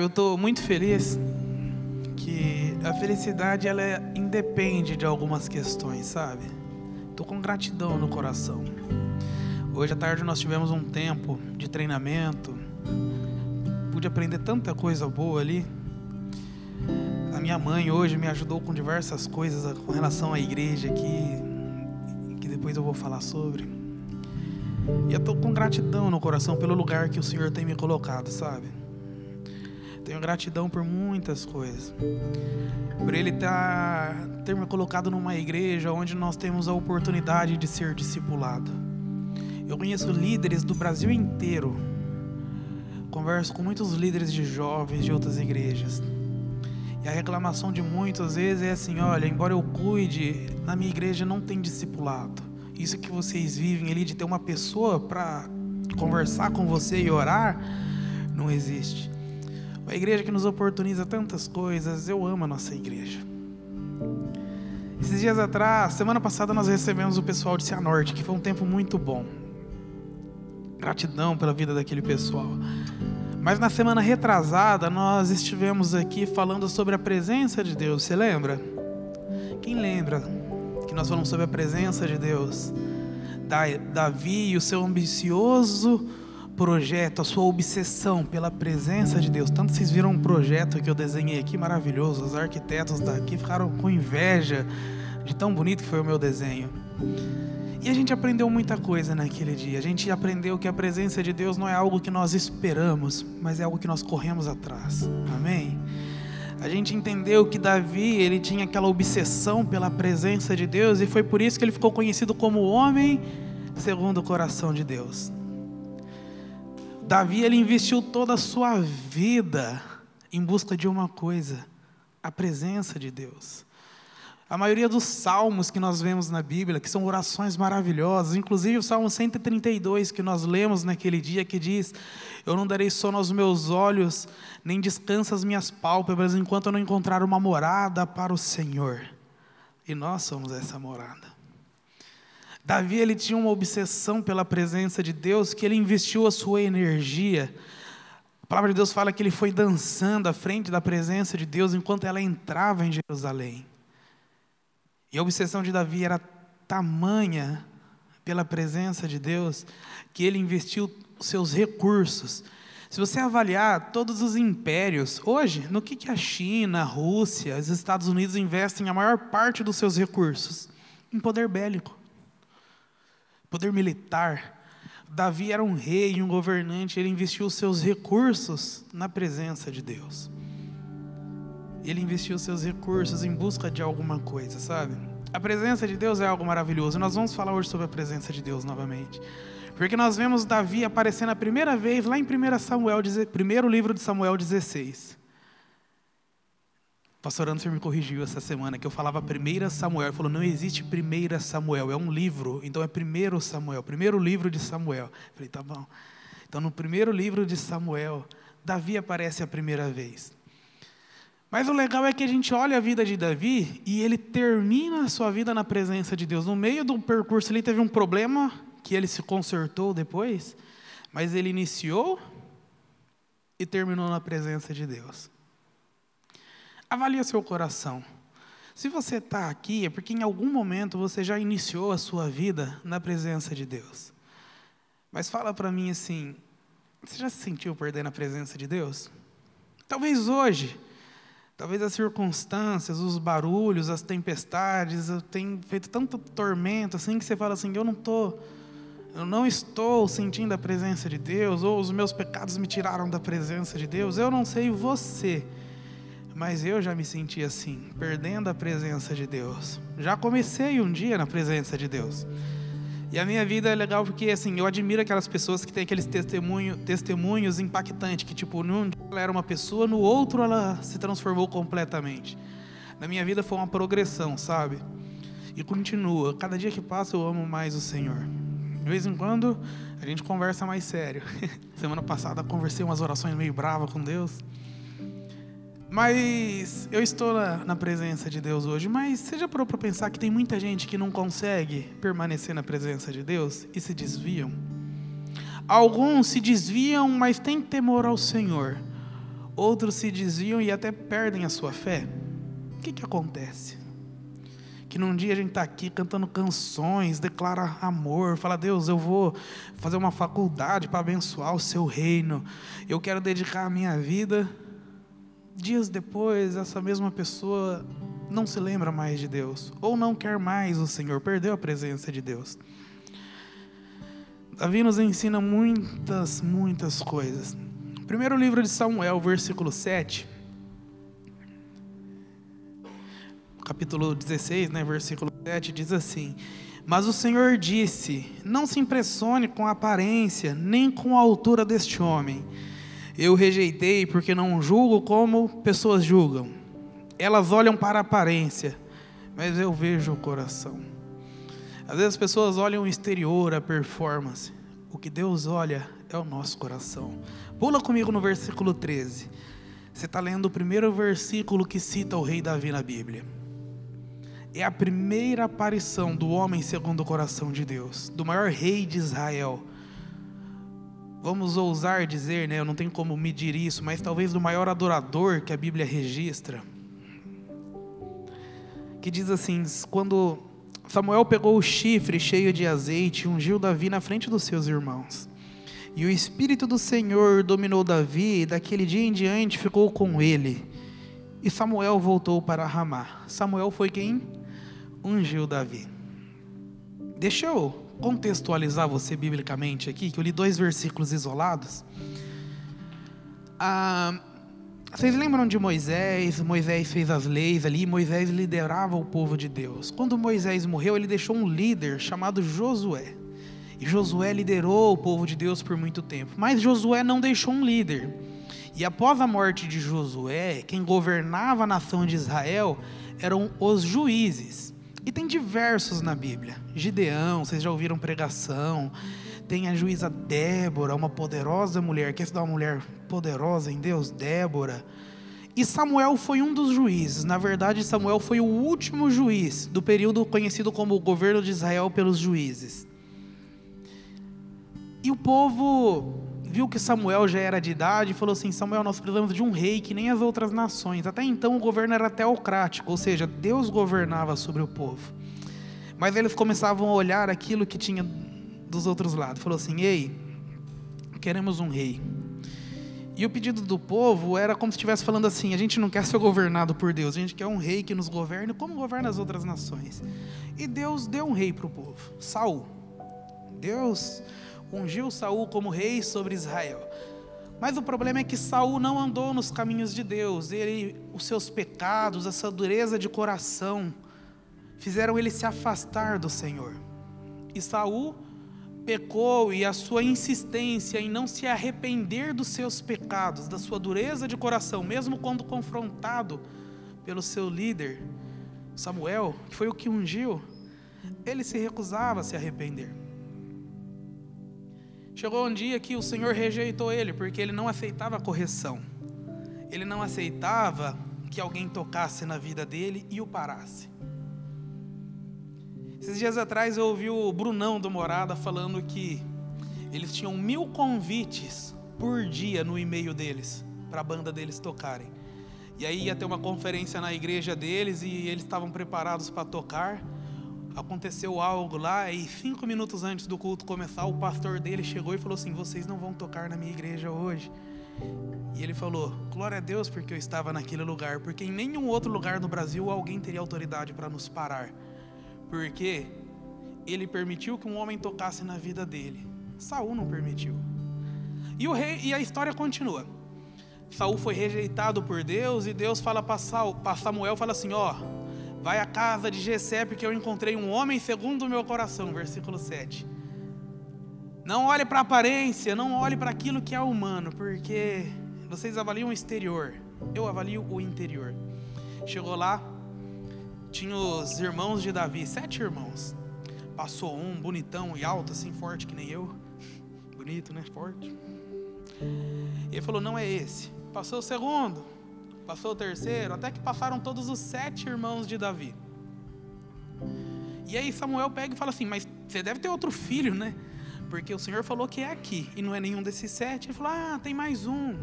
Eu estou muito feliz que a felicidade ela independe de algumas questões, sabe? Estou com gratidão no coração. Hoje à tarde nós tivemos um tempo de treinamento, pude aprender tanta coisa boa ali. A minha mãe hoje me ajudou com diversas coisas com relação à igreja aqui, que depois eu vou falar sobre. E eu estou com gratidão no coração pelo lugar que o Senhor tem me colocado, sabe? Tenho gratidão por muitas coisas. Por Ele ter me colocado numa igreja onde nós temos a oportunidade de ser discipulado. Eu conheço líderes do Brasil inteiro. Converso com muitos líderes de jovens de outras igrejas. E a reclamação de muitos às vezes é assim: olha, embora eu cuide, na minha igreja não tem discipulado. Isso que vocês vivem ali de ter uma pessoa para conversar com você e orar, não existe. A igreja que nos oportuniza tantas coisas, eu amo a nossa igreja. Esses dias atrás, semana passada, nós recebemos o pessoal de Cianorte, que foi um tempo muito bom. Gratidão pela vida daquele pessoal. Mas na semana retrasada, nós estivemos aqui falando sobre a presença de Deus. Você lembra? Quem lembra que nós falamos sobre a presença de Deus? Davi e o seu ambicioso projeto, a sua obsessão pela presença de Deus. Tanto vocês viram um projeto que eu desenhei aqui maravilhoso. Os arquitetos daqui ficaram com inveja de tão bonito que foi o meu desenho. E a gente aprendeu muita coisa naquele dia. A gente aprendeu que a presença de Deus não é algo que nós esperamos, mas é algo que nós corremos atrás. Amém? A gente entendeu que Davi, ele tinha aquela obsessão pela presença de Deus, e foi por isso que ele ficou conhecido como o homem segundo o coração de Deus. Davi, ele investiu toda a sua vida em busca de uma coisa: a presença de Deus. A maioria dos salmos que nós vemos na Bíblia, que são orações maravilhosas, inclusive o Salmo 132 que nós lemos naquele dia, que diz: eu não darei sono aos meus olhos, nem descanso as minhas pálpebras, enquanto eu não encontrar uma morada para o Senhor. E nós somos essa morada. Davi, ele tinha uma obsessão pela presença de Deus, que ele investiu a sua energia. A palavra de Deus fala que ele foi dançando à frente da presença de Deus enquanto ela entrava em Jerusalém. E a obsessão de Davi era tamanha pela presença de Deus, que ele investiu os seus recursos. Se você avaliar todos os impérios, hoje, no que a China, a Rússia, os Estados Unidos investem a maior parte dos seus recursos? Em poder bélico, poder militar. Davi era um rei e um governante, ele investiu os seus recursos na presença de Deus. Ele investiu os seus recursos em busca de alguma coisa, sabe? A presença de Deus é algo maravilhoso. Nós vamos falar hoje sobre a presença de Deus novamente. Porque nós vemos Davi aparecendo a primeira vez lá em 1 Samuel, primeiro livro de Samuel 16. O pastor Anderson me corrigiu essa semana, que eu falava 1 Samuel. Ele falou: não existe 1 Samuel, é um livro, então é 1 Samuel, primeiro livro de Samuel. Eu falei: tá bom. Então no primeiro livro de Samuel, Davi aparece a primeira vez. Mas o legal é que a gente olha a vida de Davi e ele termina a sua vida na presença de Deus. No meio do percurso ele teve um problema que ele se consertou depois, mas ele iniciou e terminou na presença de Deus. Avalie seu coração. Se você está aqui é porque em algum momento você já iniciou a sua vida na presença de Deus. Mas fala para mim assim: você já se sentiu perder na presença de Deus? Talvez hoje. Talvez as circunstâncias, os barulhos, as tempestades, tenham feito tanto tormento assim que você fala assim: eu não estou sentindo a presença de Deus, ou os meus pecados me tiraram da presença de Deus. Eu não sei você, mas eu já me senti assim, perdendo a presença de Deus. Já comecei um dia na presença de Deus. E a minha vida é legal porque assim, eu admiro aquelas pessoas que têm aqueles testemunhos impactantes, que tipo, num dia ela era uma pessoa, no outro ela se transformou completamente. Na minha vida foi uma progressão, sabe? E continua, cada dia que passa eu amo mais o Senhor. De vez em quando a gente conversa mais sério. Semana passada conversei umas orações meio bravas com Deus. Mas eu estou na presença de Deus hoje. Mas você já parou para pensar que tem muita gente que não consegue permanecer na presença de Deus e se desviam? Alguns se desviam, mas têm temor ao Senhor. outros se desviam e até perdem a sua fé. O que acontece? Que num dia a gente está aqui cantando canções, declara amor, fala: Deus, eu vou fazer uma faculdade para abençoar o seu reino, eu quero dedicar a minha vida. Dias depois, essa mesma pessoa não se lembra mais de Deus, ou não quer mais o Senhor, perdeu a presença de Deus. Davi nos ensina muitas coisas. Primeiro livro de Samuel, versículo 7, capítulo 16, versículo 7, diz assim: mas o Senhor disse: não se impressione com a aparência, nem com a altura deste homem. Eu o rejeitei porque não julgo como pessoas julgam. Elas olham para a aparência, mas eu vejo o coração. Às vezes as pessoas olham o exterior, a performance. O que Deus olha é o nosso coração. Pula comigo no versículo 13. Você está lendo o primeiro versículo que cita o rei Davi na Bíblia. É a primeira aparição do homem segundo o coração de Deus, do maior rei de Israel. Vamos ousar dizer, eu não tenho como medir isso, mas talvez do maior adorador que a Bíblia registra. Que diz assim: quando Samuel pegou o chifre cheio de azeite e ungiu Davi na frente dos seus irmãos. E o Espírito do Senhor dominou Davi, e daquele dia em diante ficou com ele. E Samuel voltou para Ramá. Samuel foi quem ungiu Davi. Deixa eu contextualizar você biblicamente aqui, que eu li 2 versículos isolados. Vocês lembram de Moisés? Moisés fez as leis ali, Moisés liderava o povo de Deus. Quando Moisés morreu, ele deixou um líder chamado Josué. E Josué liderou o povo de Deus por muito tempo. Mas Josué não deixou um líder. E após a morte de Josué, quem governava a nação de Israel eram os juízes. E tem diversos na Bíblia. Gideão, vocês já ouviram pregação. Tem a juíza Débora, uma poderosa mulher. Quer estudar uma mulher poderosa em Deus? Débora. E Samuel foi um dos juízes. Na verdade, Samuel foi o último juiz do período conhecido como o governo de Israel pelos juízes. E o povo viu que Samuel já era de idade e falou assim: Samuel, nós precisamos de um rei que nem as outras nações. Até então o governo era teocrático, ou seja, Deus governava sobre o povo. Mas eles começavam a olhar aquilo que tinha dos outros lados. Falou assim: ei, queremos um rei. E o pedido do povo era como se estivesse falando assim: a gente não quer ser governado por Deus, a gente quer um rei que nos governe como governa as outras nações. E Deus deu um rei para o povo, Saul. Deus ungiu Saul como rei sobre Israel. Mas o problema é que Saul não andou nos caminhos de Deus. Os seus pecados, essa dureza de coração, fizeram ele se afastar do Senhor. E Saul pecou, e a sua insistência em não se arrepender dos seus pecados, da sua dureza de coração, mesmo quando confrontado pelo seu líder, Samuel, que foi o que ungiu, ele se recusava a se arrepender. Chegou um dia que o Senhor rejeitou ele, porque ele não aceitava a correção. Ele não aceitava que alguém tocasse na vida dele e o parasse. Esses dias atrás eu ouvi o Brunão do Morada falando que eles tinham 1000 convites por dia no e-mail deles, para a banda deles tocarem. E aí ia ter uma conferência na igreja deles e eles estavam preparados para tocar. Aconteceu algo lá e 5 minutos antes do culto começar, o pastor dele chegou e falou assim: vocês não vão tocar na minha igreja hoje. E ele falou: glória a Deus porque eu estava naquele lugar, porque em nenhum outro lugar no Brasil alguém teria autoridade para nos parar, porque ele permitiu que um homem tocasse na vida dele. Saul não permitiu. E a história continua. Saul foi rejeitado por Deus e Deus fala para Samuel, fala assim: vai à casa de Jessé, porque eu encontrei um homem segundo o meu coração. Versículo 7. Não olhe para a aparência, não olhe para aquilo que é humano, porque vocês avaliam o exterior, eu avalio o interior. Chegou lá, tinha os irmãos de Davi, 7 irmãos. Passou um bonitão e alto, assim, forte que nem eu. Bonito, né? Forte. E ele falou: não é esse. Passou o segundo, passou o terceiro, até que passaram todos os 7 irmãos de Davi. E aí Samuel pega e fala assim: mas você deve ter outro filho, né? Porque o Senhor falou que é aqui, e não é nenhum desses 7. Ele falou: tem mais um.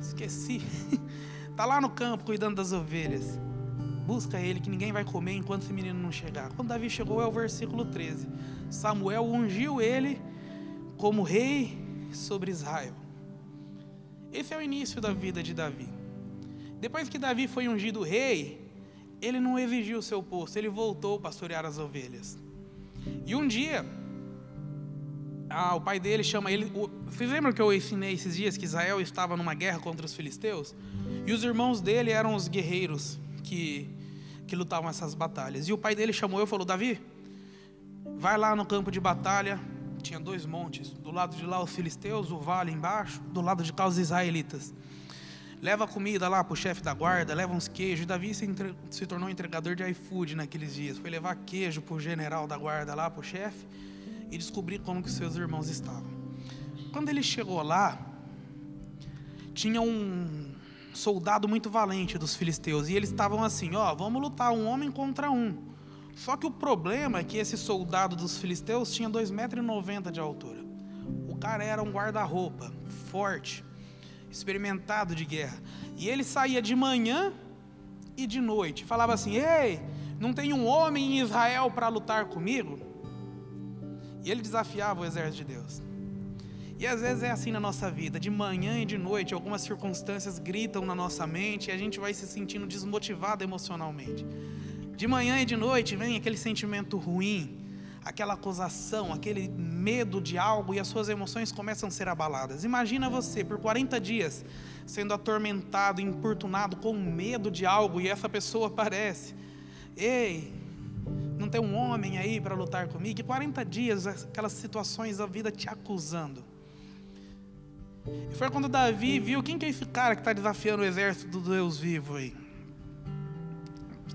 esqueci. Está lá no campo cuidando das ovelhas. Busca ele, que ninguém vai comer enquanto esse menino não chegar. Quando Davi chegou, é o versículo 13. Samuel ungiu ele como rei sobre Israel. Esse é o início da vida de Davi. Depois que Davi foi ungido rei, ele não exigiu o seu posto, ele voltou a pastorear as ovelhas. E um dia, o pai dele chama ele... Vocês lembram que eu ensinei esses dias que Israel estava numa guerra contra os filisteus? E os irmãos dele eram os guerreiros que lutavam essas batalhas. E o pai dele chamou eu e falou: Davi, vai lá no campo de batalha. Tinha 2 montes, do lado de lá os filisteus, o vale embaixo, do lado de cá os israelitas. Leva comida lá para o chefe da guarda, leva uns queijos. E Davi se tornou entregador de iFood naqueles dias. Foi levar queijo para o general da guarda lá, para o chefe, e descobrir como que os seus irmãos estavam. Quando ele chegou lá, tinha um soldado muito valente dos filisteus, e eles estavam assim: vamos lutar um homem contra um. Só que o problema é que esse soldado dos filisteus tinha 2,90 m de altura. O cara era um guarda-roupa, forte, experimentado de guerra. E ele saía de manhã e de noite. Falava assim: ei, não tem um homem em Israel para lutar comigo? E ele desafiava o exército de Deus. E às vezes é assim na nossa vida, de manhã e de noite, algumas circunstâncias gritam na nossa mente e a gente vai se sentindo desmotivado emocionalmente. De manhã e de noite vem aquele sentimento ruim, aquela acusação, aquele medo de algo, e as suas emoções começam a ser abaladas. Imagina você por 40 dias sendo atormentado, importunado com medo de algo, e essa pessoa aparece: ei, não tem um homem aí para lutar comigo? E 40 dias aquelas situações da vida te acusando. E foi quando Davi viu: quem que é esse cara que está desafiando o exército do Deus vivo aí?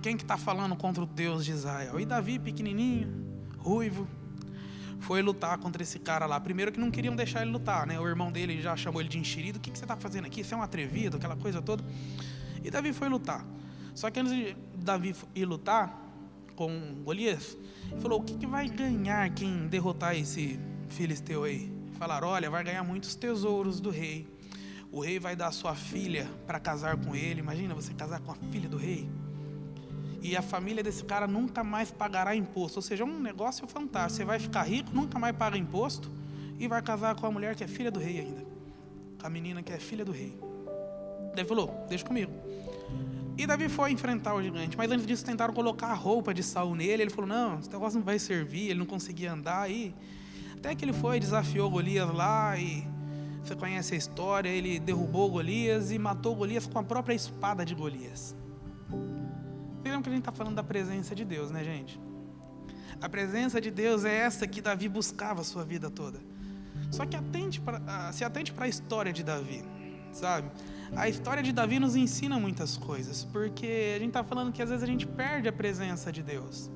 Quem que está falando contra o Deus de Israel? E Davi, pequenininho, ruivo, foi lutar contra esse cara lá. Primeiro que não queriam deixar ele lutar, né? O irmão dele já chamou ele de enxerido. O que você está fazendo aqui? Você é um atrevido, aquela coisa toda. E Davi foi lutar. Só que antes de Davi ir lutar com Golias, ele falou: o que vai ganhar quem derrotar esse filisteu aí? Falaram: olha, vai ganhar muitos tesouros do rei. O rei vai dar sua filha para casar com ele. Imagina você casar com a filha do rei. E a família desse cara nunca mais pagará imposto. Ou seja, é um negócio fantástico. Você vai ficar rico, nunca mais paga imposto, e vai casar com a mulher que é filha do rei ainda, com a menina que é filha do rei. Davi falou: deixa comigo. E Davi foi enfrentar o gigante. Mas antes disso tentaram colocar a roupa de Saul nele. Ele falou: não, esse negócio não vai servir. Ele não conseguia andar. Até que ele foi, desafiou Golias lá, e você conhece a história. Ele derrubou Golias e matou Golias com a própria espada de Golias. Vocês lembram que a gente está falando da presença de Deus, né, gente? A presença de Deus é essa que Davi buscava a sua vida toda. Só que se atente para a história de Davi, sabe? A história de Davi nos ensina muitas coisas, porque a gente está falando que às vezes a gente perde a presença de Deus.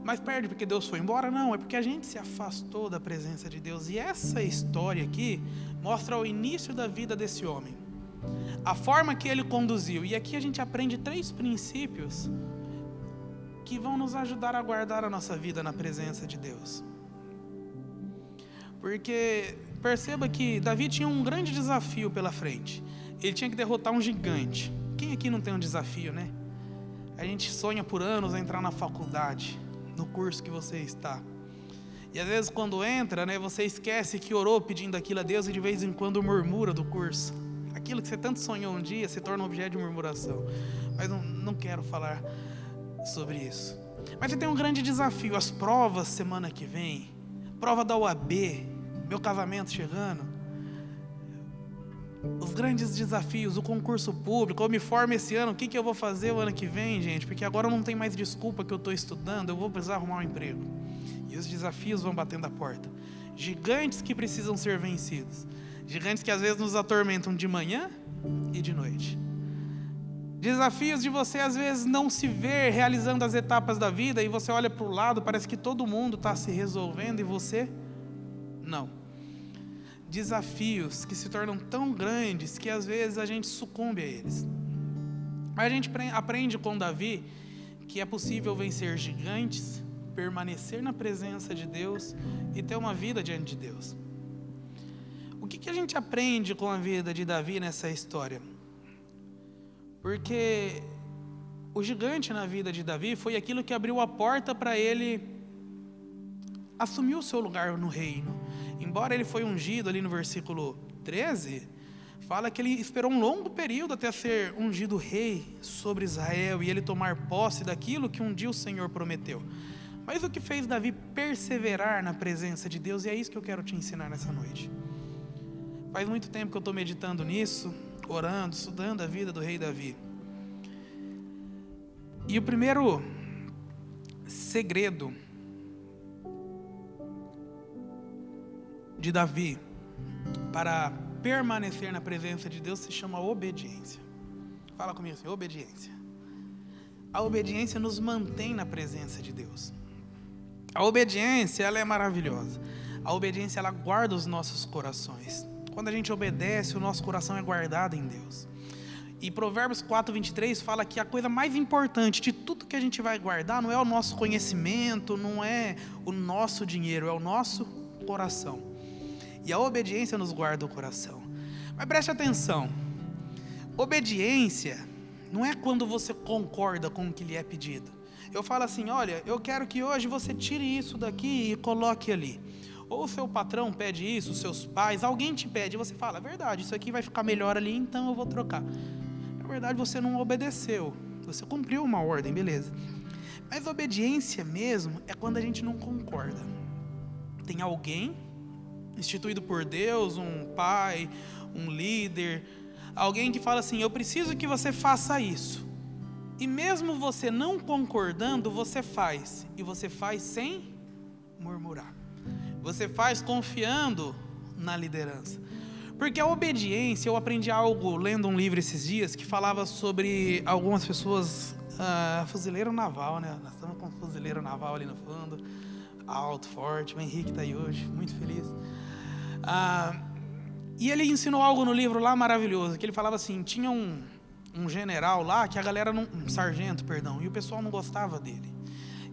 Mas perde porque Deus foi embora? Não, é porque a gente se afastou da presença de Deus. E essa história aqui mostra o início da vida desse homem, a forma que ele conduziu. E aqui a gente aprende 3 princípios que vão nos ajudar a guardar a nossa vida na presença de Deus. Porque perceba que Davi tinha um grande desafio pela frente. Ele tinha que derrotar um gigante. Quem aqui não tem um desafio, né? A gente sonha por anos a entrar na faculdade, no curso que você está. E às vezes quando entra, né, você esquece que orou pedindo aquilo a Deus e de vez em quando murmura do curso. Aquilo que você tanto sonhou um dia se torna objeto de murmuração. Mas não quero falar sobre isso. Mas você tem um grande desafio: as provas semana que vem, prova da UAB, meu casamento chegando, os grandes desafios, o concurso público. Eu me formo esse ano, o que eu vou fazer o ano que vem, gente? Porque agora não tem mais desculpa que eu estou estudando, eu vou precisar arrumar um emprego. E os desafios vão batendo a porta. Gigantes que precisam ser vencidos. Gigantes que às vezes nos atormentam de manhã e de noite. Desafios de você às vezes não se ver realizando as etapas da vida, e você olha para o lado, parece que todo mundo está se resolvendo e você não. Desafios que se tornam tão grandes que às vezes a gente sucumbe a eles. Mas a gente aprende com Davi que é possível vencer gigantes, permanecer na presença de Deus e ter uma vida diante de Deus. O que a gente aprende com a vida de Davi nessa história? Porque o gigante na vida de Davi foi aquilo que abriu a porta para ele assumir o seu lugar no reino. Embora ele foi ungido ali no versículo 13, fala que ele esperou um longo período até ser ungido rei sobre Israel e ele tomar posse daquilo que um dia o Senhor prometeu. Mas o que fez Davi perseverar na presença de Deus, e é isso que eu quero te ensinar nessa noite. Faz muito tempo que eu estou meditando nisso, orando, estudando a vida do rei Davi. E o primeiro segredo de Davi para permanecer na presença de Deus se chama obediência. Fala comigo assim, obediência. A obediência nos mantém na presença de Deus. A obediência, ela é maravilhosa. A obediência, ela guarda os nossos corações. Quando a gente obedece, o nosso coração é guardado em Deus. E Provérbios 4:23 fala que a coisa mais importante de tudo que a gente vai guardar não é o nosso conhecimento, não é o nosso dinheiro, é o nosso coração. E a obediência nos guarda o coração. Mas preste atenção, obediência não é quando você concorda com o que lhe é pedido. Eu falo assim, olha, eu quero que hoje você tire isso daqui e coloque ali. Ou o seu patrão pede isso, os seus pais, alguém te pede, e você fala, é verdade, isso aqui vai ficar melhor ali, então eu vou trocar. Na verdade, você não obedeceu, você cumpriu uma ordem, beleza. Mas obediência mesmo é quando a gente não concorda. Tem alguém instituído por Deus, um pai, um líder, alguém que fala assim, eu preciso que você faça isso. E mesmo você não concordando, você faz. E você faz sem murmurar. Você faz confiando na liderança. Porque a obediência, eu aprendi algo lendo um livro esses dias que falava sobre algumas pessoas, fuzileiro naval, né? Nós estamos com um fuzileiro naval ali no fundo, alto, forte. O Henrique está aí hoje, muito feliz. E ele ensinou algo no livro lá maravilhoso, que ele falava assim, tinha um general lá, que a galera um sargento, perdão, e o pessoal não gostava dele.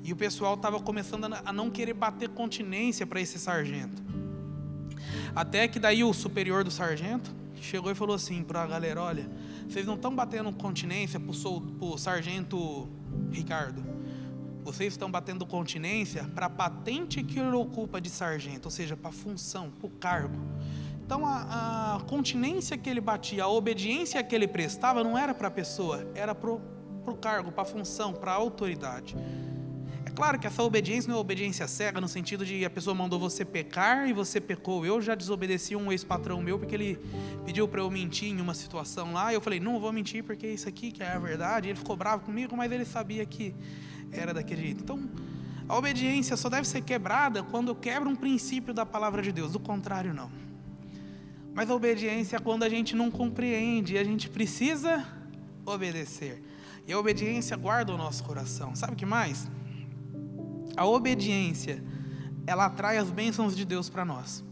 E o pessoal estava começando a não querer bater continência para esse sargento. Até que daí o superior do sargento chegou e falou assim para a galera, olha, vocês não estão batendo continência para o sargento Ricardo. Vocês estão batendo continência para a patente que ele ocupa de sargento, ou seja, para a função, para o cargo. Então a continência que ele batia, a obediência que ele prestava não era para a pessoa, era para o cargo, para a função, para a autoridade. É claro que essa obediência não é obediência cega, no sentido de a pessoa mandou você pecar e você pecou. Eu já desobedeci um ex-patrão meu porque ele pediu para eu mentir em uma situação lá. E eu falei, não vou mentir porque isso aqui que é a verdade. Ele ficou bravo comigo, mas ele sabia que era daquele jeito. Então, a obediência só deve ser quebrada quando eu quebro um princípio da palavra de Deus. Do contrário, não. Mas a obediência é quando a gente não compreende e a gente precisa obedecer. E a obediência guarda o nosso coração. Sabe o que mais? A obediência, ela atrai as bênçãos de Deus para nós.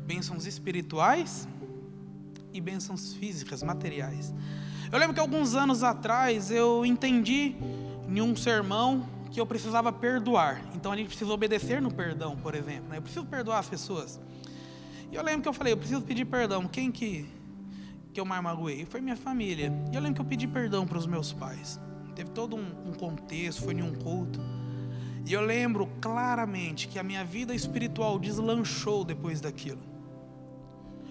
Bênçãos espirituais e bênçãos físicas, materiais. Eu lembro que alguns anos atrás eu entendi em um sermão que eu precisava perdoar. Então a gente precisa obedecer no perdão, por exemplo. Eu preciso perdoar as pessoas. E eu lembro que eu falei, eu preciso pedir perdão. Quem que eu mais magoei? Foi minha família. E eu lembro que eu pedi perdão para os meus pais. Teve todo um contexto, foi em um culto. E eu lembro claramente que a minha vida espiritual deslanchou depois daquilo.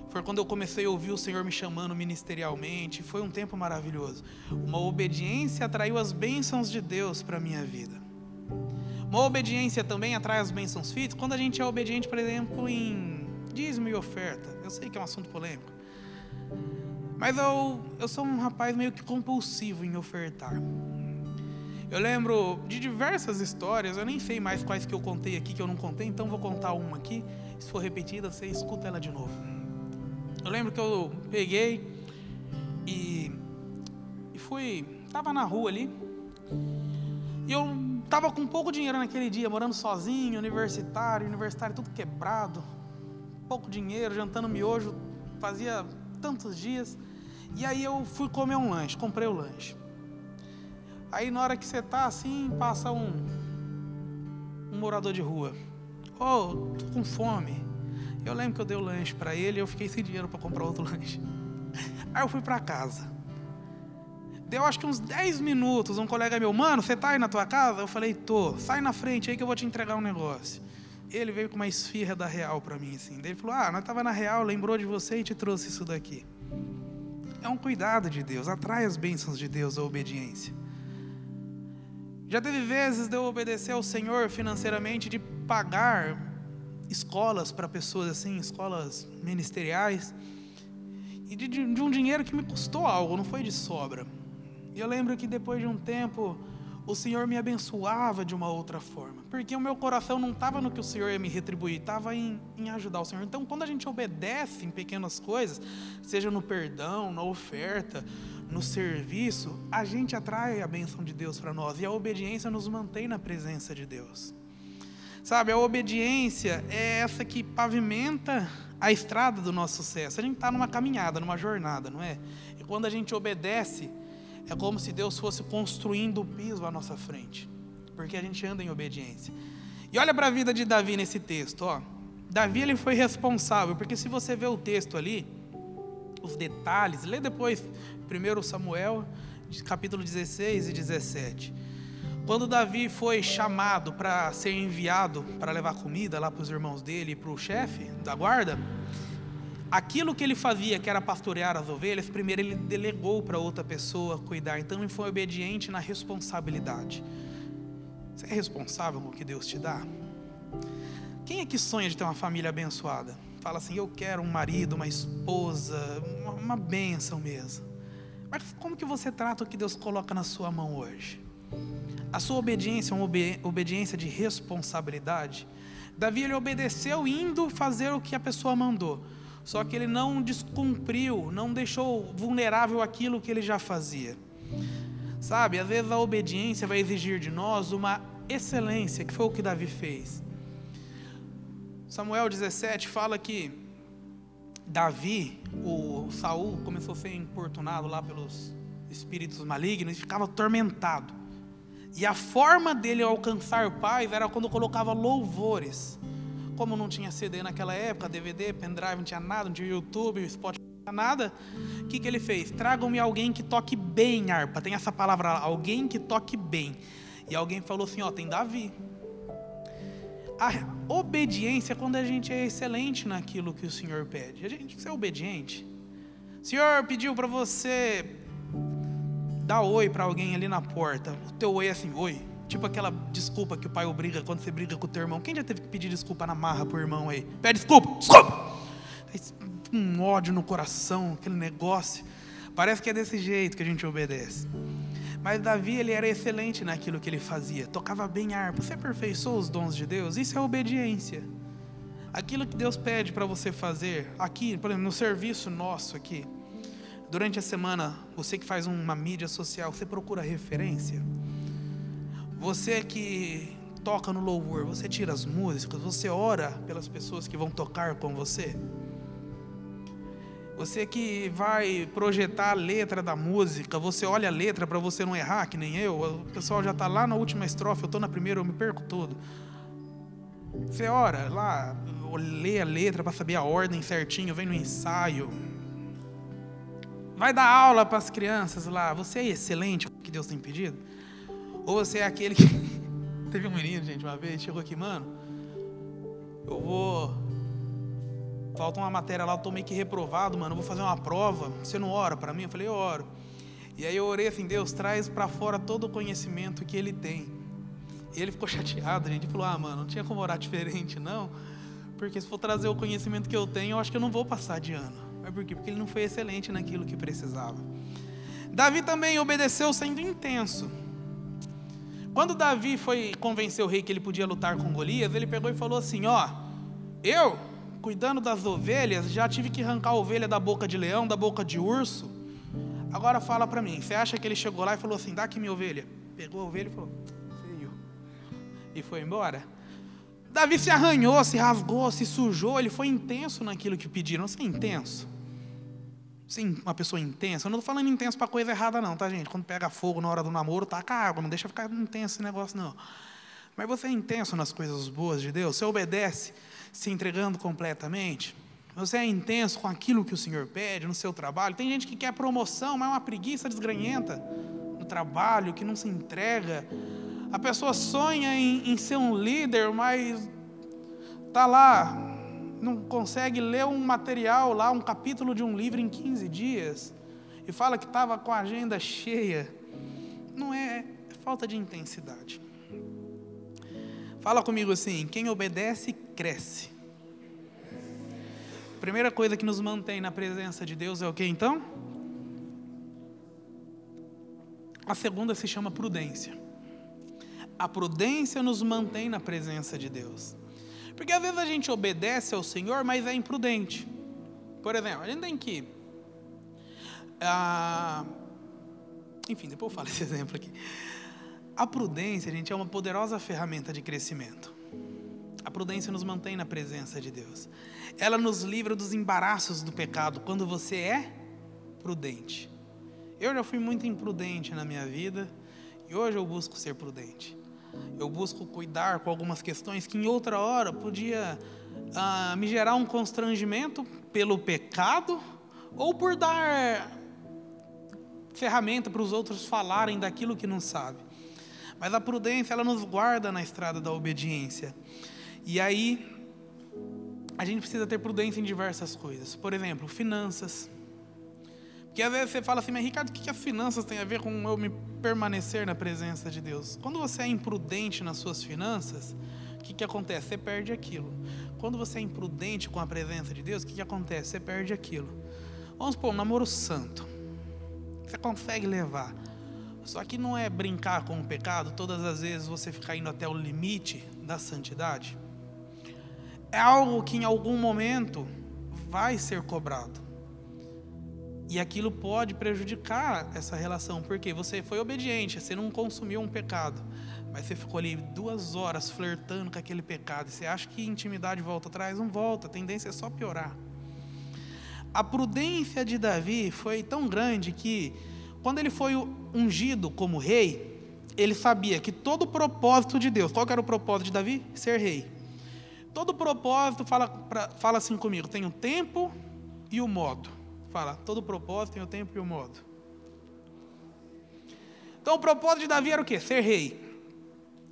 Foi quando eu comecei a ouvir o Senhor me chamando ministerialmente. Foi um tempo maravilhoso. Uma obediência atraiu as bênçãos de Deus para a minha vida. Uma obediência também atrai as bênçãos físicas. Quando a gente é obediente, por exemplo, em dízimo e oferta. Eu sei que é um assunto polêmico. Mas eu sou um rapaz meio que compulsivo em ofertar. Eu lembro de diversas histórias, eu nem sei mais quais que eu contei aqui, que eu não contei, então vou contar uma aqui. Se for repetida, você escuta ela de novo. Eu lembro que eu peguei e estava na rua ali, e eu estava com pouco dinheiro naquele dia, morando sozinho, universitário tudo quebrado, pouco dinheiro, jantando miojo, fazia tantos dias, e aí eu fui comer um lanche, comprei o lanche. Aí na hora que você está assim, passa um morador de rua. Tô com fome. Eu lembro que eu dei o lanche para ele e eu fiquei sem dinheiro para comprar outro lanche. Aí eu fui para casa. Deu acho que uns 10 minutos, um colega meu, mano, você tá aí na tua casa? Eu falei, tô, sai na frente aí que eu vou te entregar um negócio. Ele veio com uma esfirra da Real para mim, assim. Daí ele falou, nós tava na Real, lembrou de você e te trouxe isso daqui. É um cuidado de Deus, atrai as bênçãos de Deus, a obediência. Já teve vezes de eu obedecer ao Senhor financeiramente, de pagar escolas para pessoas assim, escolas ministeriais, e de um dinheiro que me custou algo, não foi de sobra. E eu lembro que depois de um tempo, o Senhor me abençoava de uma outra forma, porque o meu coração não estava no que o Senhor ia me retribuir, estava em ajudar o Senhor. Então, quando a gente obedece em pequenas coisas, seja no perdão, na oferta, no serviço, a gente atrai a bênção de Deus para nós, e a obediência nos mantém na presença de Deus. Sabe, a obediência é essa que pavimenta a estrada do nosso sucesso. A gente está numa caminhada, numa jornada, não é? E quando a gente obedece, é como se Deus fosse construindo o piso à nossa frente, porque a gente anda em obediência. E olha para a vida de Davi nesse texto, ó. Davi, ele foi responsável, porque se você vê o texto ali, os detalhes, lê depois 1 Samuel, capítulo 16 e 17. Quando Davi foi chamado para ser enviado para levar comida lá para os irmãos dele e para o chefe da guarda, aquilo que ele fazia, que era pastorear as ovelhas, primeiro ele delegou para outra pessoa cuidar. Então ele foi obediente na responsabilidade. Você é responsável com o que Deus te dá? Quem é que sonha de ter uma família abençoada? Fala assim, eu quero um marido, uma esposa, uma bênção mesmo. Mas como que você trata o que Deus coloca na sua mão hoje? A sua obediência é uma obediência de responsabilidade. Davi, ele obedeceu indo fazer o que a pessoa mandou. Só que ele não descumpriu, não deixou vulnerável aquilo que ele já fazia. Sabe, às vezes a obediência vai exigir de nós uma excelência, que foi o que Davi fez. Samuel 17 fala que Davi, o Saul, começou a ser importunado lá pelos espíritos malignos e ficava atormentado. E a forma dele alcançar paz era quando colocava louvores. Como não tinha CD naquela época, DVD, pendrive, não tinha nada, não tinha YouTube, Spotify, não tinha nada. O que ele fez? Tragam-me alguém que toque bem harpa. Tem essa palavra lá, alguém que toque bem. E alguém falou assim, tem Davi. A obediência é quando a gente é excelente naquilo que o Senhor pede. A gente precisa ser obediente. O Senhor pediu para você dar oi para alguém ali na porta. O teu oi é assim, oi. Tipo aquela desculpa que o pai obriga quando você briga com o teu irmão. Quem já teve que pedir desculpa na marra pro irmão aí? Pede desculpa, desculpa. Um ódio no coração, aquele negócio. Parece que é desse jeito que a gente obedece. Mas Davi, ele era excelente naquilo que ele fazia. Tocava bem harpa. Você aperfeiçoou os dons de Deus? Isso é obediência. Aquilo que Deus pede para você fazer aqui, por exemplo, no serviço nosso aqui. Durante a semana, você que faz uma mídia social, você procura referência? Você que toca no louvor, você tira as músicas, você ora pelas pessoas que vão tocar com você? Você que vai projetar a letra da música, você olha a letra para você não errar, que nem eu. O pessoal já está lá na última estrofe, eu estou na primeira, eu me perco todo. Você ora lá, lê a letra para saber a ordem certinho, vem no ensaio. Vai dar aula para as crianças lá. Você é excelente no que Deus tem pedido? Ou você é aquele que... Teve um menino, gente, uma vez, chegou aqui, mano, falta uma matéria lá, eu tô meio que reprovado, mano, eu vou fazer uma prova, você não ora para mim? Eu falei, eu oro. E aí eu orei assim, Deus, traz para fora todo o conhecimento que ele tem. E ele ficou chateado, gente, ele falou, mano, não tinha como orar diferente, não, porque se for trazer o conhecimento que eu tenho, eu acho que eu não vou passar de ano. Mas por quê? Porque ele não foi excelente naquilo que precisava. Davi também obedeceu sendo intenso. Quando Davi foi convencer o rei que ele podia lutar com Golias, ele pegou e falou assim, eu, cuidando das ovelhas, já tive que arrancar a ovelha da boca de leão, da boca de urso. Agora fala para mim, você acha que ele chegou lá e falou assim, dá aqui minha ovelha? Pegou a ovelha e falou, veio. E foi embora. Davi se arranhou, se rasgou, se sujou, ele foi intenso naquilo que pediram. Você é intenso? Sim, uma pessoa intensa. Eu não estou falando intenso para coisa errada não, tá, gente? Quando pega fogo na hora do namoro, taca água, não deixa ficar intenso esse negócio não. Mas você é intenso nas coisas boas de Deus? Você obedece se entregando completamente? Você é intenso com aquilo que o Senhor pede no seu trabalho? Tem gente que quer promoção, mas é uma preguiça desgranhenta no trabalho, que não se entrega. A pessoa sonha em ser um líder, mas está lá, não consegue ler um material lá, um capítulo de um livro em 15 dias, e fala que estava com a agenda cheia. Não é falta de intensidade. Fala comigo assim: quem obedece, cresce. A primeira coisa que nos mantém na presença de Deus é o que então? A segunda se chama prudência. A prudência nos mantém na presença de Deus. Porque às vezes a gente obedece ao Senhor, mas é imprudente. Por exemplo, a gente tem que... enfim, depois eu falo esse exemplo aqui. A prudência, gente, é uma poderosa ferramenta de crescimento. A prudência nos mantém na presença de Deus. Ela nos livra dos embaraços do pecado, quando você é prudente. Eu já fui muito imprudente na minha vida, e hoje eu busco ser prudente. Eu busco cuidar com algumas questões que em outra hora podia me gerar um constrangimento pelo pecado, ou por dar ferramenta para os outros falarem daquilo que não sabe. Mas a prudência, ela nos guarda na estrada da obediência. E aí, a gente precisa ter prudência em diversas coisas. Por exemplo, finanças. Porque às vezes você fala assim: mas Ricardo, o que as finanças têm a ver com eu me permanecer na presença de Deus? Quando você é imprudente nas suas finanças, o que acontece? Você perde aquilo. Quando você é imprudente com a presença de Deus, o que acontece? Você perde aquilo. Vamos supor, um namoro santo. Você consegue levar. Só que não é brincar com o pecado todas as vezes você ficar indo até o limite da santidade. É algo que em algum momento vai ser cobrado. E aquilo pode prejudicar essa relação, porque você foi obediente, você não consumiu um pecado, mas você ficou ali 2 horas flertando com aquele pecado, e você acha que intimidade volta atrás? Não volta, a tendência é só piorar. A prudência de Davi foi tão grande que, quando ele foi ungido como rei, ele sabia que todo o propósito de Deus, qual que era o propósito de Davi? Ser rei. Todo o propósito, fala assim comigo, tem o tempo e o modo. Fala, todo propósito tem o tempo e o modo. Então o propósito de Davi era o quê? Ser rei.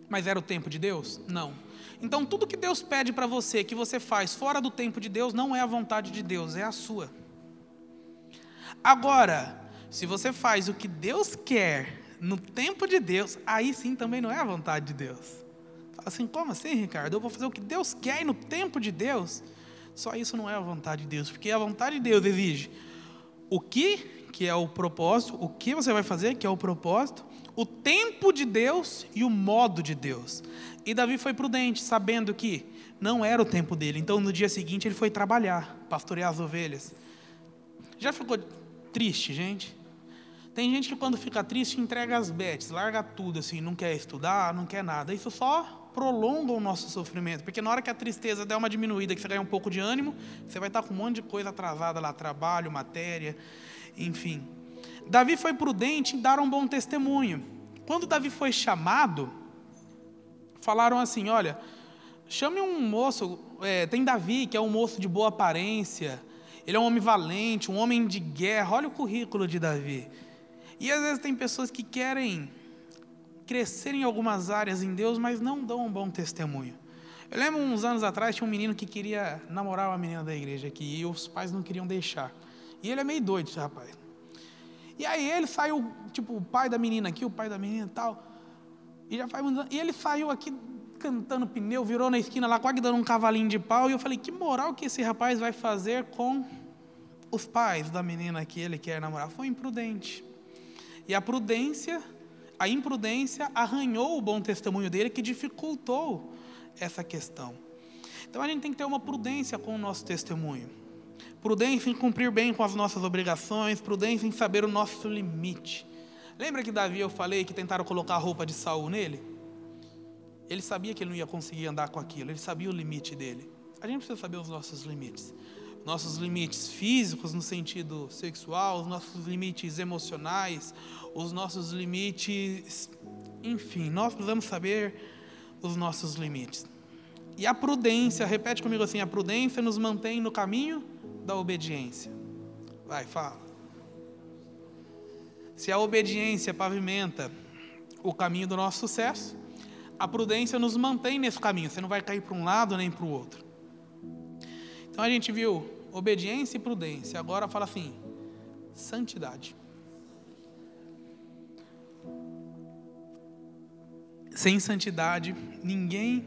Mas era o tempo de Deus? Não. Então tudo que Deus pede para você, que você faz fora do tempo de Deus, não é a vontade de Deus, é a sua. Agora, se você faz o que Deus quer no tempo de Deus, aí sim também não é a vontade de Deus. Fala assim: como assim, Ricardo? Eu vou fazer o que Deus quer e no tempo de Deus? Só isso não é a vontade de Deus, porque a vontade de Deus exige o que é o propósito, o que você vai fazer, que é o propósito, o tempo de Deus e o modo de Deus. E Davi foi prudente, sabendo que não era o tempo dele. Então no dia seguinte ele foi trabalhar, pastorear as ovelhas. Já ficou triste, gente? Tem gente que quando fica triste entrega as bets, larga tudo assim, não quer estudar, não quer nada. Isso só prolonga o nosso sofrimento, porque na hora que a tristeza der uma diminuída, que você ganha um pouco de ânimo, você vai estar com um monte de coisa atrasada lá, trabalho, matéria, enfim. Davi foi prudente em dar um bom testemunho. Quando Davi foi chamado, falaram assim: olha, chame um moço, tem Davi, que é um moço de boa aparência, ele é um homem valente, um homem de guerra, olha o currículo de Davi. E às vezes tem pessoas que querem crescer em algumas áreas em Deus, mas não dão um bom testemunho. Eu lembro uns anos atrás, tinha um menino que queria namorar uma menina da igreja aqui, e os pais não queriam deixar. E ele é meio doido, esse rapaz. E aí ele saiu, tipo, o pai da menina aqui, o pai da menina e tal, e já faz uns anos, e ele saiu aqui cantando pneu, virou na esquina lá, quase dando um cavalinho de pau, e eu falei: que moral que esse rapaz vai fazer com os pais da menina que ele quer namorar? Foi imprudente. E a imprudência arranhou o bom testemunho dele, que dificultou essa questão. Então a gente tem que ter uma prudência com o nosso testemunho. Prudência em cumprir bem com as nossas obrigações, prudência em saber o nosso limite. Lembra que Davi, eu falei que tentaram colocar a roupa de Saul nele? Ele sabia que ele não ia conseguir andar com aquilo, ele sabia o limite dele. A gente precisa saber os nossos limites. Nossos limites físicos no sentido sexual, os nossos limites emocionais, os nossos limites, enfim, nós precisamos saber os nossos limites. E a prudência, repete comigo assim, a prudência nos mantém no caminho da obediência. Vai, fala. Se a obediência pavimenta o caminho do nosso sucesso, a prudência nos mantém nesse caminho. Você não vai cair para um lado nem para o outro. Então a gente viu obediência e prudência. Agora fala assim, santidade. Sem santidade, ninguém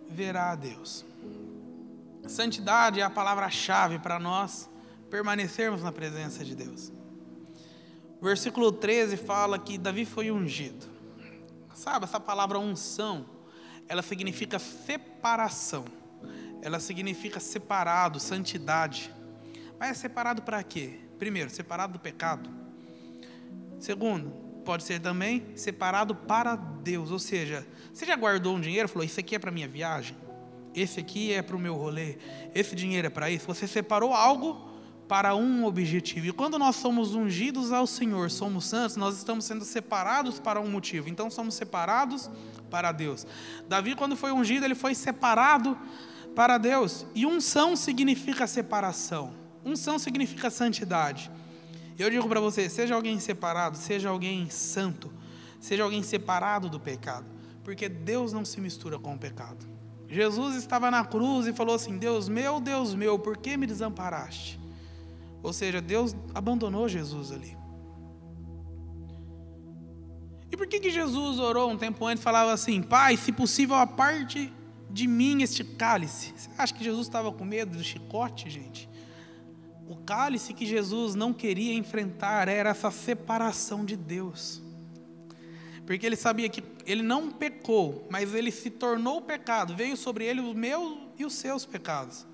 verá a Deus. Santidade é a palavra-chave para nós permanecermos na presença de Deus. O versículo 13 fala que Davi foi ungido. Sabe, essa palavra unção, ela significa separação. Ela significa separado, santidade. Mas é separado para quê? Primeiro, separado do pecado. Segundo, pode ser também separado para Deus. Ou seja, você já guardou um dinheiro e falou, isso aqui é para minha viagem, esse aqui é para o meu rolê, esse dinheiro é para isso. Você separou algo para um objetivo. E quando nós somos ungidos ao Senhor, somos santos, nós estamos sendo separados para um motivo. Então somos separados para Deus. Davi, quando foi ungido, ele foi separado para Deus. E unção significa separação. Unção significa santidade. Eu digo para você, seja alguém separado, seja alguém santo, seja alguém separado do pecado, porque Deus não se mistura com o pecado. Jesus estava na cruz e falou assim, Deus meu, por que me desamparaste? Ou seja, Deus abandonou Jesus ali. E por que Jesus orou um tempo antes e falava assim, Pai, se possível aparte de mim este cálice? Você acha que Jesus estava com medo do chicote, gente? O cálice que Jesus não queria enfrentar era essa separação de Deus. Porque ele sabia que ele não pecou, mas ele se tornou pecado. Veio sobre ele os meus e os seus pecados.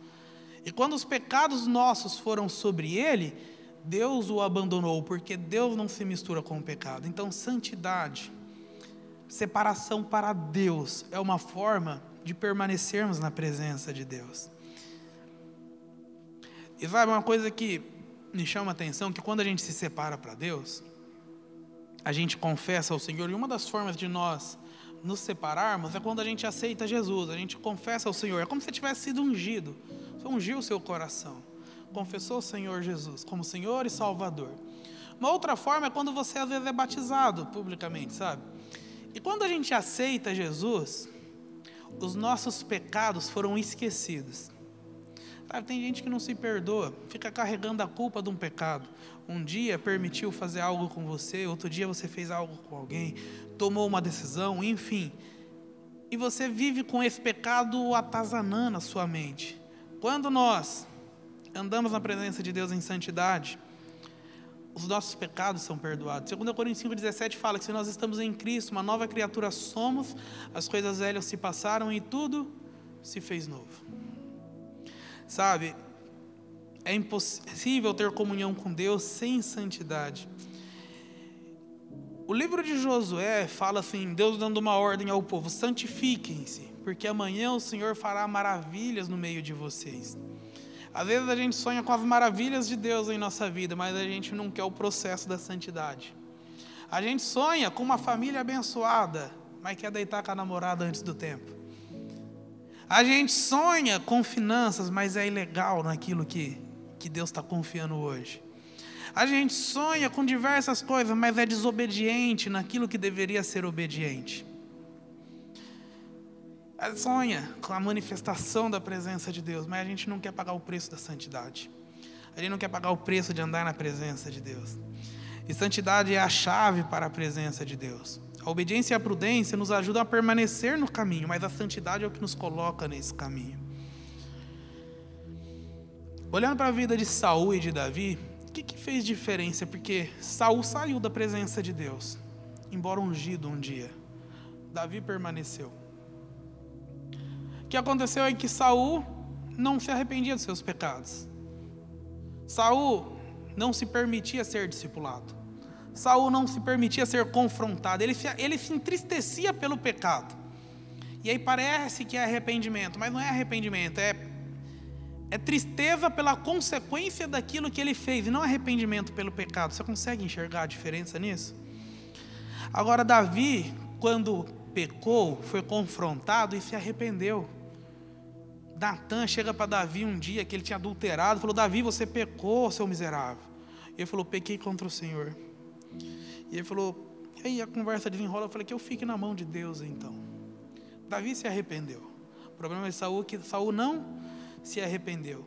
E quando os pecados nossos foram sobre ele, Deus o abandonou, porque Deus não se mistura com o pecado. Então, santidade, separação para Deus, é uma forma de permanecermos na presença de Deus. E sabe uma coisa que me chama a atenção, que quando a gente se separa para Deus, a gente confessa ao Senhor, e uma das formas de nós nos separarmos é quando a gente aceita Jesus, a gente confessa ao Senhor, é como se tivesse sido ungido, você ungiu o seu coração, confessou o Senhor Jesus como Senhor e Salvador. Uma outra forma é quando você às vezes é batizado publicamente, sabe? E quando a gente aceita Jesus, os nossos pecados foram esquecidos. Sabe, tem gente que não se perdoa, fica carregando a culpa de um pecado. Um dia permitiu fazer algo com você, outro dia você fez algo com alguém, tomou uma decisão, enfim. E você vive com esse pecado atazanando a sua mente. Quando nós andamos na presença de Deus em santidade, os nossos pecados são perdoados. 2 Coríntios 5,17 fala que se nós estamos em Cristo, uma nova criatura somos, as coisas velhas se passaram e tudo se fez novo. Sabe, é impossível ter comunhão com Deus sem santidade. O livro de Josué fala assim, Deus dando uma ordem ao povo, santifiquem-se, porque amanhã o Senhor fará maravilhas no meio de vocês. Às vezes a gente sonha com as maravilhas de Deus em nossa vida, mas a gente não quer o processo da santidade. A gente sonha com uma família abençoada, mas quer deitar com a namorada antes do tempo. A gente sonha com finanças, mas é ilegal naquilo que Deus está confiando hoje. A gente sonha com diversas coisas, mas é desobediente naquilo que deveria ser obediente. A gente sonha com a manifestação da presença de Deus, mas a gente não quer pagar o preço da santidade. A gente não quer pagar o preço de andar na presença de Deus. E santidade é a chave para a presença de Deus. A obediência e a prudência nos ajudam a permanecer no caminho, mas a santidade é o que nos coloca nesse caminho. Olhando para a vida de Saul e de Davi, o que fez diferença? Porque Saul saiu da presença de Deus, embora ungido um dia. Davi permaneceu. O que aconteceu é que Saul não se arrependia dos seus pecados. Saul não se permitia ser discipulado. Saul não se permitia ser confrontado, ele se entristecia pelo pecado. E aí parece que é arrependimento, mas não é arrependimento, é tristeza pela consequência daquilo que ele fez, e não arrependimento pelo pecado. Você consegue enxergar a diferença nisso? Agora Davi, quando pecou, foi confrontado e se arrependeu. Natan chega para Davi um dia que ele tinha adulterado, falou: Davi, você pecou, seu miserável. E ele falou: pequei contra o Senhor. E ele falou, e aí a conversa desenrola, eu falei: que eu fique na mão de Deus então. Davi se arrependeu. O problema de Saul é que Saul não se arrependeu.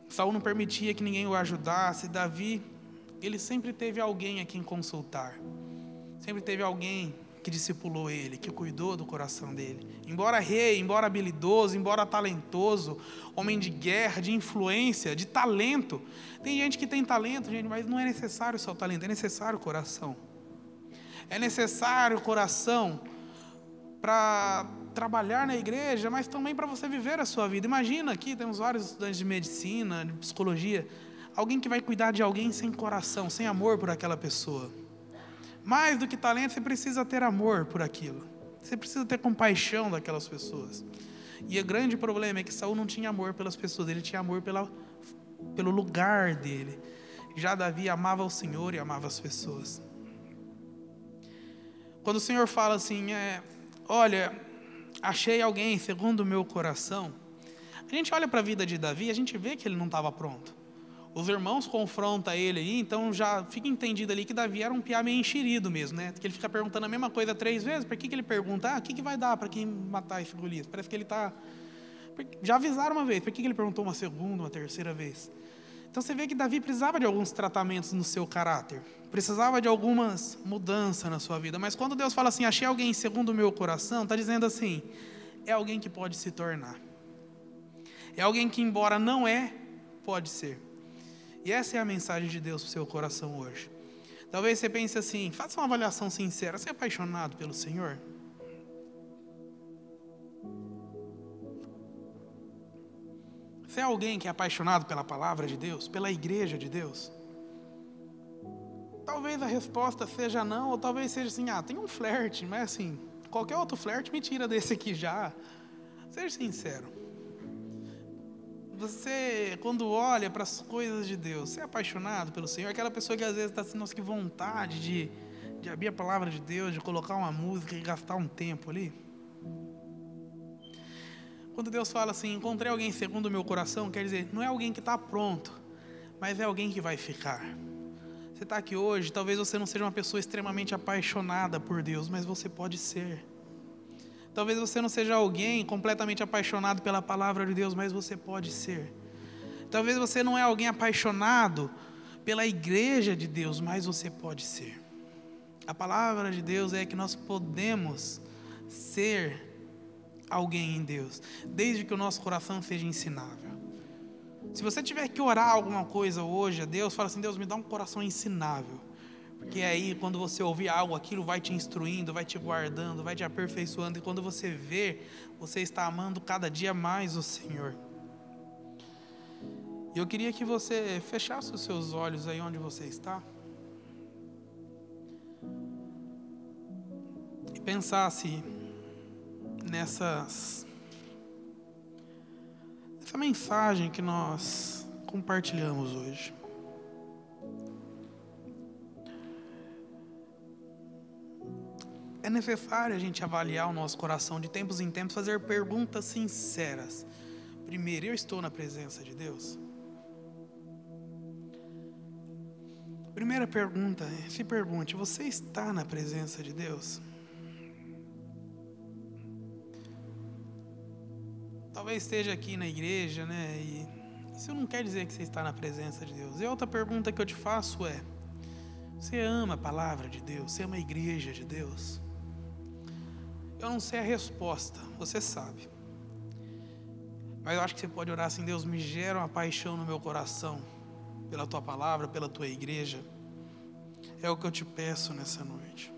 Saul não permitia que ninguém o ajudasse. Davi, ele sempre teve alguém a quem consultar. Sempre teve alguém que discipulou ele, que cuidou do coração dele. Embora rei, embora habilidoso, embora talentoso, homem de guerra, de influência, de talento. Tem gente que tem talento, gente, mas não é necessário só o talento, é necessário o coração. É necessário o coração para trabalhar na igreja, mas também para você viver a sua vida. Imagina aqui, temos vários estudantes de medicina, de psicologia, alguém que vai cuidar de alguém sem coração, sem amor por aquela pessoa. Mais do que talento, você precisa ter amor por aquilo. Você precisa ter compaixão daquelas pessoas. E o grande problema é que Saul não tinha amor pelas pessoas, ele tinha amor pelo lugar dele. Já Davi amava o Senhor e amava as pessoas. Quando o Senhor fala assim, olha, achei alguém segundo o meu coração, a gente olha para a vida de Davi e a gente vê que ele não estava pronto. Os irmãos confrontam ele aí, então já fica entendido ali que Davi era um piá meio enxerido mesmo, né? Que ele fica perguntando a mesma coisa 3 vezes. Por que ele pergunta? O que vai dar para quem matar esse Golias? Parece que ele está... Já avisaram uma vez, por que ele perguntou uma segunda, uma terceira vez? Então você vê que Davi precisava de alguns tratamentos no seu caráter. Precisava de algumas mudanças na sua vida. Mas quando Deus fala assim, achei alguém segundo o meu coração, está dizendo assim, é alguém que pode se tornar. É alguém que, embora não pode ser. E essa é a mensagem de Deus para o seu coração hoje. Talvez você pense assim, faça uma avaliação sincera. Você é apaixonado pelo Senhor? Você é alguém que é apaixonado pela palavra de Deus? Pela igreja de Deus? Talvez a resposta seja não, ou talvez seja assim, tem um flerte, mas assim, qualquer outro flerte me tira desse aqui já. Seja sincero. Você, quando olha para as coisas de Deus, você é apaixonado pelo Senhor? Aquela pessoa que às vezes está assim, nossa, que vontade de abrir a palavra de Deus, de colocar uma música e gastar um tempo ali. Quando Deus fala assim, encontrei alguém segundo o meu coração, quer dizer, não é alguém que está pronto, mas é alguém que vai ficar. Você está aqui hoje, talvez você não seja uma pessoa extremamente apaixonada por Deus, mas você pode ser. Talvez você não seja alguém completamente apaixonado pela palavra de Deus, mas você pode ser. Talvez você não é alguém apaixonado pela igreja de Deus, mas você pode ser. A palavra de Deus é que nós podemos ser alguém em Deus, desde que o nosso coração seja ensinável. Se você tiver que orar alguma coisa hoje a Deus, fala assim, Deus, me dá um coração ensinável. Porque aí, quando você ouvir algo, aquilo vai te instruindo, vai te guardando, vai te aperfeiçoando. E quando você vê, você está amando cada dia mais o Senhor. E eu queria que você fechasse os seus olhos aí onde você está. E pensasse nessa mensagem que nós compartilhamos hoje. É necessário a gente avaliar o nosso coração de tempos em tempos, fazer perguntas sinceras. Primeiro, eu estou na presença de Deus? Primeira pergunta, se pergunte, você está na presença de Deus? Talvez esteja aqui na igreja, né? E isso não quer dizer que você está na presença de Deus. E outra pergunta que eu te faço é, você ama a palavra de Deus? Você ama a igreja de Deus? Eu não sei a resposta, você sabe. Mas eu acho que você pode orar assim, Deus, me gera uma paixão no meu coração, pela tua palavra, pela tua igreja. É o que eu te peço nessa noite.